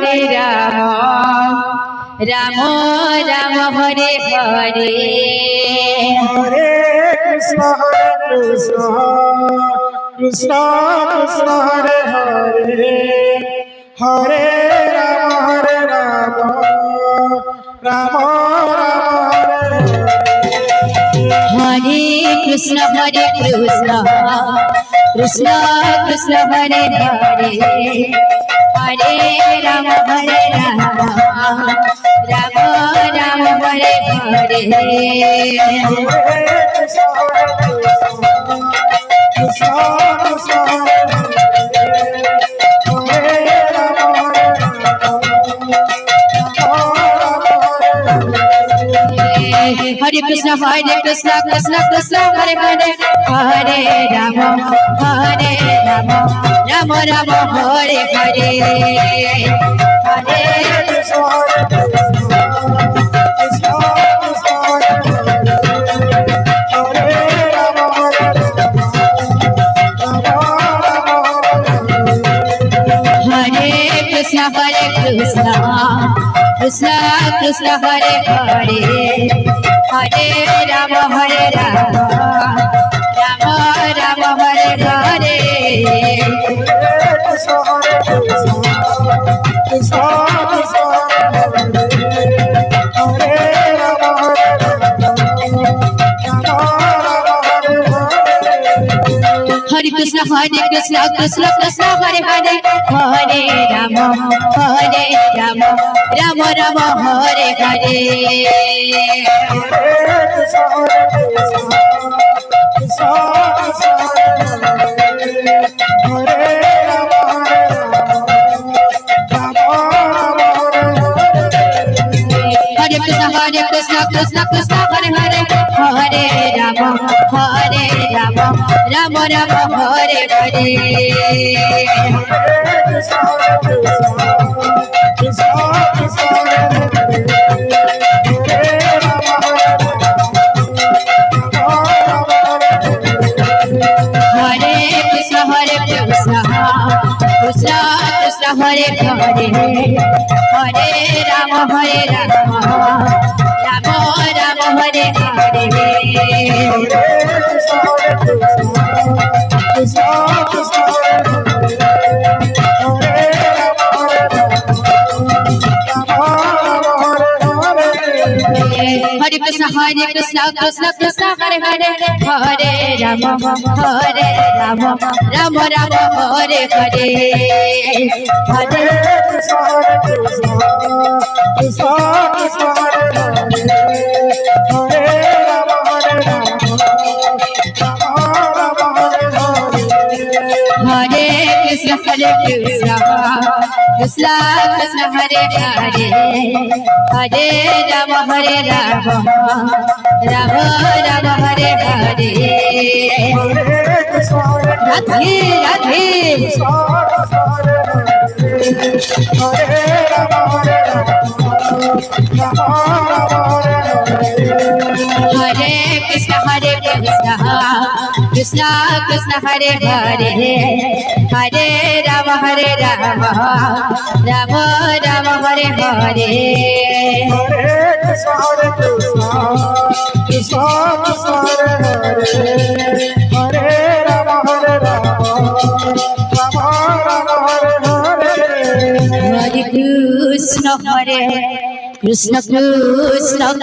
Hare Ram Ram Ram Hare Hare Hare Krishna Krishna Krishna Hare Hare Hare Ram Ram Hare Krishna Krishna Krishna Hare Hare Hare Ram Ram Ram Hare Hare Hare Krishna Krishna Krishna Hare Hare Hare Ram Ram Ram Hare Hare Hare Krishna Krishna Krishna Hare Hare Hare Ram Ram Ram Hare Hare Hare Krishna Krishna Krishna Hare Hare Hare Ram Ram Ram Hare Hare Hare Krishna Krishna Krishna Hare Hare Hare Ram Ram Ram Hare Hare Hare Krishna Krishna Krishna Hare Hare Hare Ram Ram Ram Hare Hare Hare Krishna Krishna Krishna Hare Hare Hare Ram Ram Ram Hare Hare Hare Hare Krishna Krishna Krishna Hare Hare Hare Ram Ram Ram Hare Hare Radhe Radhe Hare Krishna Krishna Krishna Hare Hare Hare Ram Ram Ram Hare Hare Hare Krishna Krishna